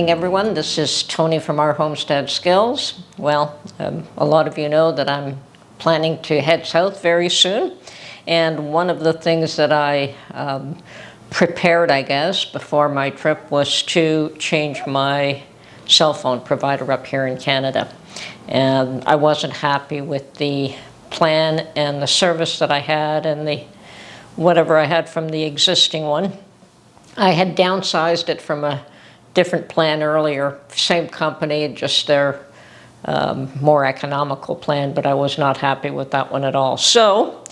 morning, everyone. This is Tony from our Homestead Skills. Well, a lot of you know that I'm planning to head south very soon. And one of the things that I prepared, I guess, before my trip was to change my cell phone provider up here in Canada. And I wasn't happy with the plan and the service that I had and the whatever I had from the existing one. I had downsized it from a different plan earlier, same company, just their more economical plan, but I was not happy with that one at all. So,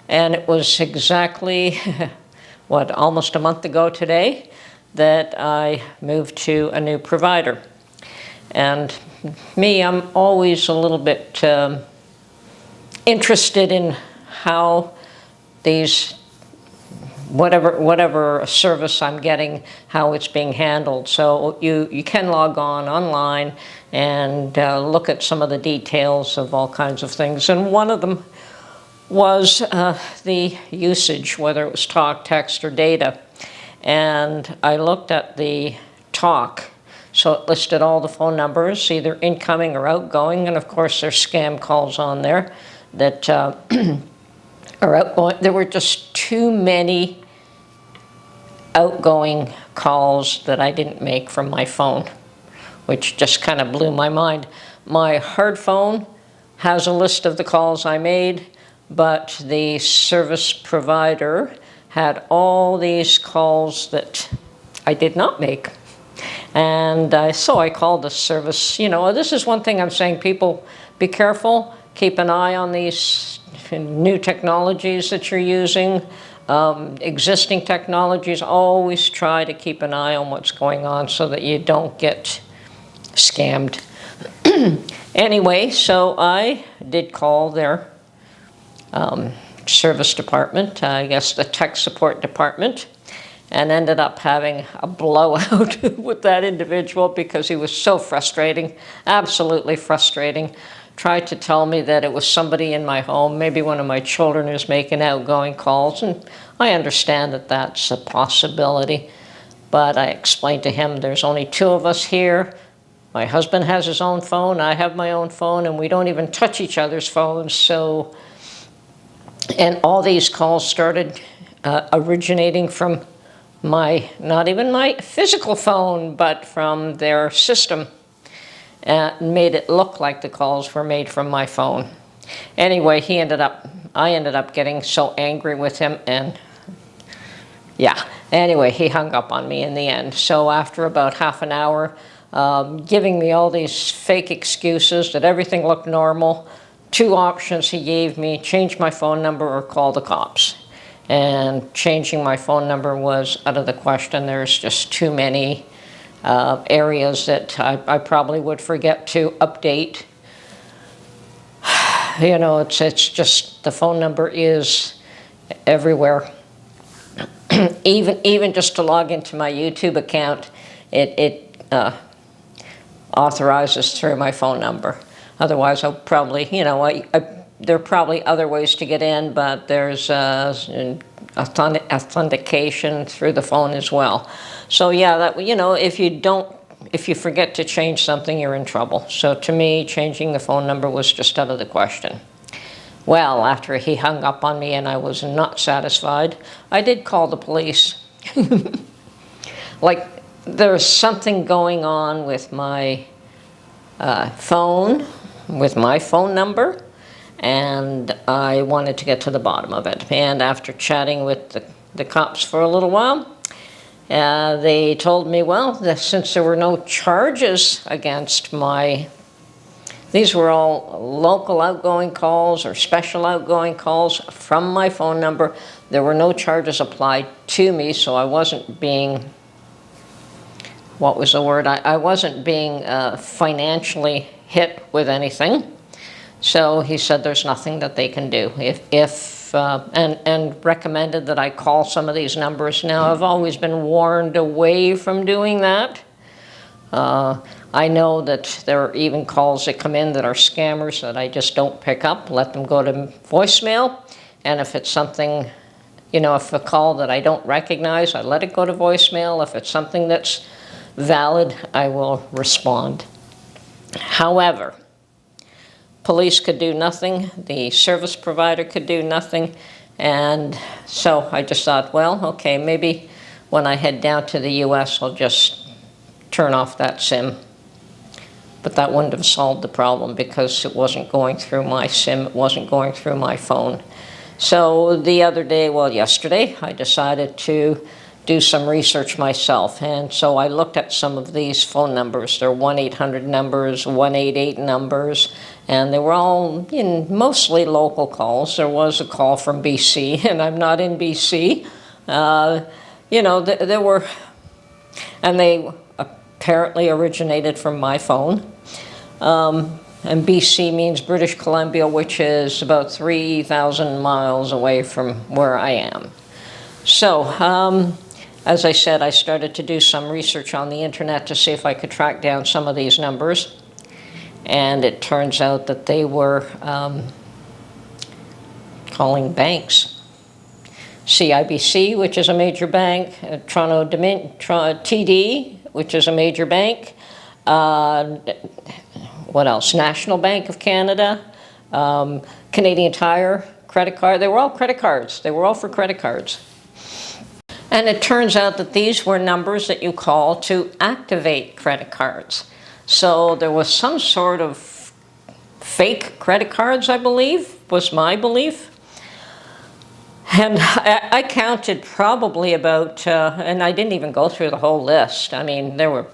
and it was exactly, almost a month ago today that I moved to a new provider. And me, I'm always a little bit interested in how these whatever service I'm getting, how it's being handled. So you can log online and look at some of the details of all kinds of things. And one of them was the usage, whether it was talk, text, or data. And I looked at the talk. So it listed all the phone numbers, either incoming or outgoing. And of course, there's scam calls on there that are outgoing. There were just too many outgoing calls that I didn't make from my phone, which just kind of blew my mind. My hard phone has a list of the calls I made, but the service provider had all these calls that I did not make. And so I called the service. You know, this is one thing I'm saying, people, be careful, keep an eye on these new technologies that you're using. Existing technologies, always try to keep an eye on what's going on so that you don't get scammed. Anyway, so I did call their service department, I guess the tech support department, and ended up having a blowout with that individual because he was so frustrating, absolutely frustrating. Tried to tell me that it was somebody in my home, maybe one of my children who's making outgoing calls, and I understand that that's a possibility, but I explained to him there's only two of us here. My husband has his own phone, I have my own phone, and we don't even touch each other's phones. So, and all these calls started originating from not even my physical phone, but from their system. Made it look like the calls were made from my phone. Anyway, I ended up getting so angry with him, and yeah, anyway, he hung up on me in the end. So after about half an hour, giving me all these fake excuses that everything looked normal, two options he gave me: change my phone number or call the cops. And changing my phone number was out of the question. There's just too many areas that I probably would forget to update. You know, it's just the phone number is everywhere. even just to log into my YouTube account, it authorizes through my phone number. Otherwise, I'll probably, you know, there are probably other ways to get in, but there's authentication through the phone as well. So yeah, that, you know, if you forget to change something, you're in trouble. So to me, changing the phone number was just out of the question. Well, after he hung up on me and I was not satisfied, I did call the police. Like, there's something going on with my phone, with my phone number, and I wanted to get to the bottom of it. And after chatting with the cops for a little while, they told me, well, that since there were no charges against these were all local outgoing calls or special outgoing calls from my phone number, there were no charges applied to me, so I wasn't being, what was the word? I wasn't being financially hit with anything. So he said there's nothing that they can do. And recommended that I call some of these numbers. Now, I've always been warned away from doing that. I know that there are even calls that come in that are scammers that I just don't pick up, let them go to voicemail. And if it's something, you know, if a call that I don't recognize, I let it go to voicemail. If it's something that's valid, I will respond. However, police could do nothing, the service provider could do nothing, and so I just thought, well, okay, maybe when I head down to the US, I'll just turn off that SIM. But that wouldn't have solved the problem because it wasn't going through my SIM, it wasn't going through my phone. So the other day, well, yesterday, I decided to do some research myself. And so I looked at some of these phone numbers. They're 1-800 numbers, 188 numbers, and they were all mostly local calls. There was a call from BC, and I'm not in BC. There were, and they apparently originated from my phone. And BC means British Columbia, which is about 3,000 miles away from where I am. So, as I said, I started to do some research on the internet to see if I could track down some of these numbers. And it turns out that they were calling banks. CIBC, which is a major bank, TD, which is a major bank, what else? National Bank of Canada, Canadian Tire, credit card. They were all credit cards. They were all for credit cards. And it turns out that these were numbers that you call to activate credit cards. So there was some sort of fake credit cards, I believe, was my belief. And I counted probably about, and I didn't even go through the whole list. I mean, there were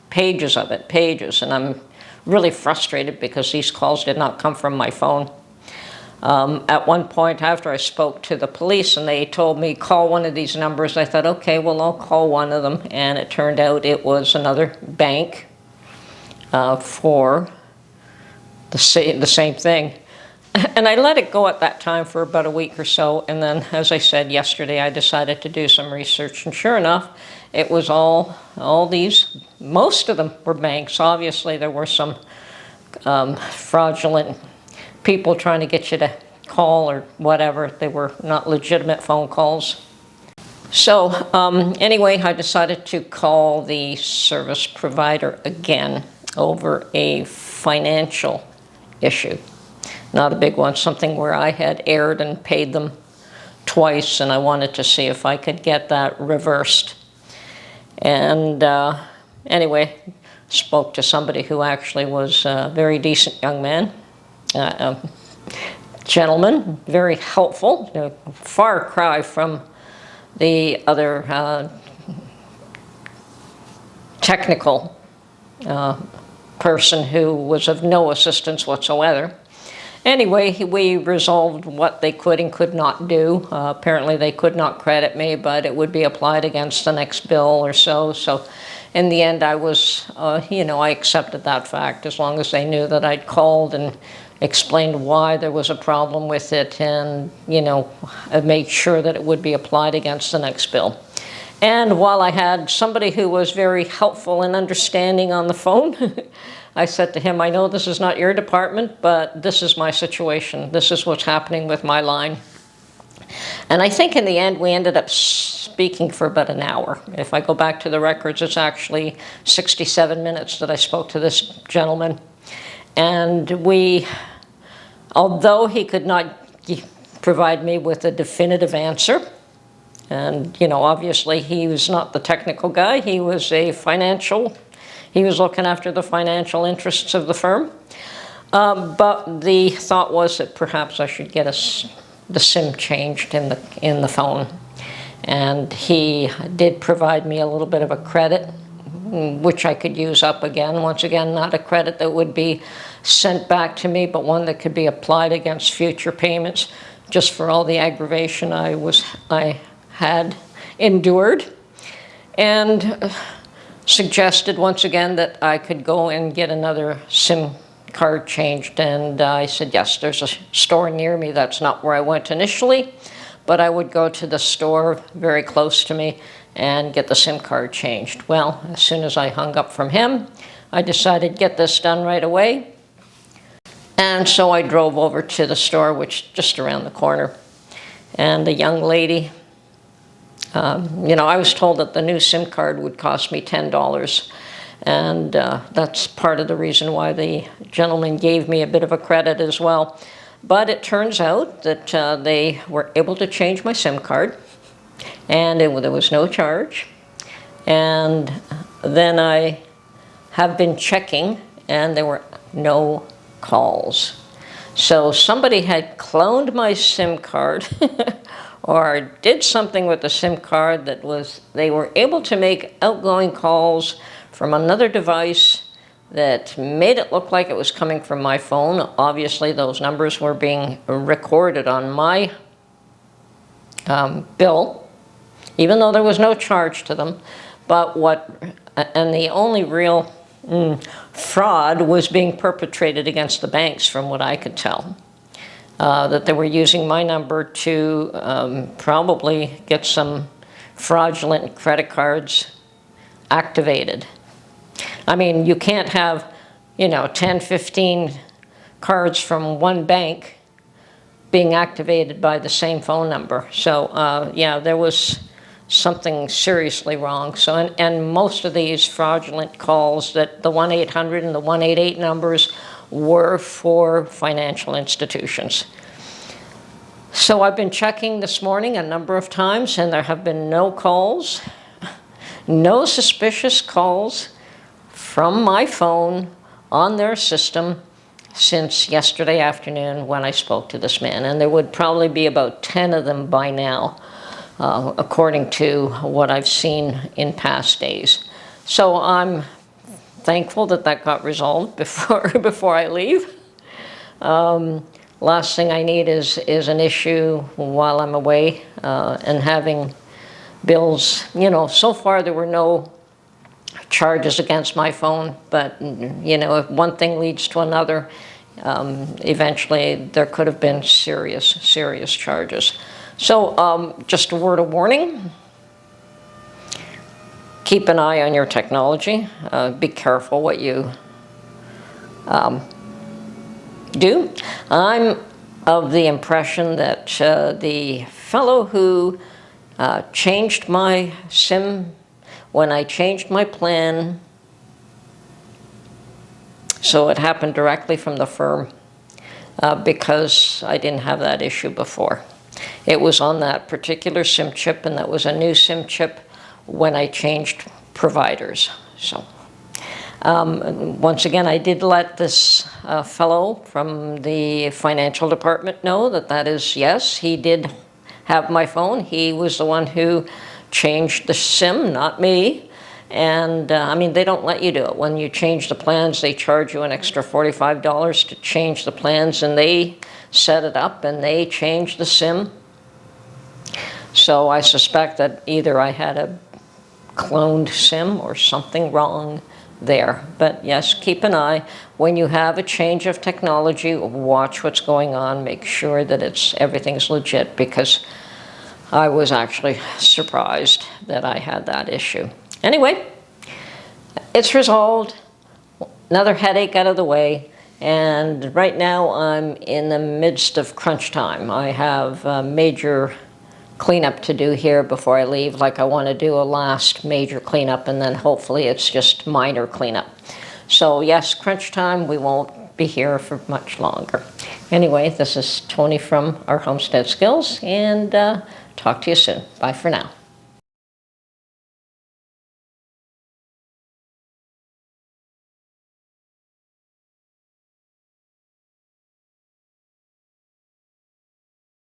pages of it, pages, and I'm really frustrated because these calls did not come from my phone. At one point, after I spoke to the police and they told me, call one of these numbers, I thought, okay, well, I'll call one of them. And it turned out it was another bank for the same thing. And I let it go at that time for about a week or so. And then, as I said yesterday, I decided to do some research. And sure enough, it was all these, most of them were banks. Obviously, there were some fraudulent people trying to get you to call or whatever. They were not legitimate phone calls. So anyway, I decided to call the service provider again over a financial issue. Not a big one, something where I had erred and paid them twice, and I wanted to see if I could get that reversed. And anyway, spoke to somebody who actually was a very decent young man, gentleman, very helpful, a far cry from the other technical person who was of no assistance whatsoever. Anyway, we resolved what they could and could not do. Apparently they could not credit me, but it would be applied against the next bill or so. So in the end, I was, I accepted that fact as long as they knew that I'd called and explained why there was a problem with it and, made sure that it would be applied against the next bill. And while I had somebody who was very helpful and understanding on the phone, I said to him, I know this is not your department, but this is my situation. This is what's happening with my line. And I think in the end, we ended up speaking for about an hour. If I go back to the records, it's actually 67 minutes that I spoke to this gentleman. And although he could not provide me with a definitive answer, and, obviously he was not the technical guy, he was he was looking after the financial interests of the firm. But the thought was that perhaps I should get the SIM changed in the phone. And he did provide me a little bit of a credit, which I could use up again. Once again, not a credit that would be sent back to me, but one that could be applied against future payments, just for all the aggravation I had endured. And suggested once again that I could go and get another SIM card changed, and I said yes, there's a store near me. That's not where I went initially, but I would go to the store very close to me and get the SIM card changed. Well, as soon as I hung up from him, I decided to get this done right away, and so I drove over to the store, which is just around the corner, and a young lady I was told that the new SIM card would cost me $10, and that's part of the reason why the gentleman gave me a bit of a credit as well. But it turns out that they were able to change my SIM card, and there was no charge. And then I have been checking, and there were no calls. So somebody had cloned my SIM card or did something with the SIM card that they were able to make outgoing calls from another device that made it look like it was coming from my phone. Obviously, those numbers were being recorded on my bill, even though there was no charge to them. And the only real fraud was being perpetrated against the banks, from what I could tell. That they were using my number to probably get some fraudulent credit cards activated. I mean, you can't have, 10, 15 cards from one bank being activated by the same phone number. So, yeah, there was something seriously wrong. So, and most of these fraudulent calls, that the 1-800 and the 188 numbers, were for financial institutions. So I've been checking this morning a number of times, and there have been no calls, no suspicious calls from my phone on their system since yesterday afternoon when I spoke to this man. And there would probably be about 10 of them by now, according to what I've seen in past days. So I'm thankful that that got resolved before I leave. Last thing I need is an issue while I'm away, and having bills. So far there were no charges against my phone, but if one thing leads to another, eventually there could have been serious charges. So just a word of warning: keep an eye on your technology. Be careful what you do. I'm of the impression that the fellow who changed my SIM when I changed my plan, so it happened directly from the firm, because I didn't have that issue before. It was on that particular SIM chip, and that was a new SIM chip when I changed providers. So once again, I did let this fellow from the financial department know that is, yes, he did have my phone. He was the one who changed the SIM, not me. And I mean, they don't let you do it. When you change the plans, they charge you an extra $45 to change the plans, and they set it up and they changed the SIM. So I suspect that either I had a cloned SIM or something wrong there. But yes, keep an eye. When you have a change of technology, watch what's going on. Make sure that everything's legit, because I was actually surprised that I had that issue. Anyway, it's resolved. Another headache out of the way. And right now I'm in the midst of crunch time. I have a major cleanup to do here before I leave. Like, I want to do a last major cleanup, and then hopefully it's just minor cleanup. So yes, crunch time. We won't be here for much longer. Anyway, this is Tony from our Homestead Skills, and talk to you soon. Bye for now.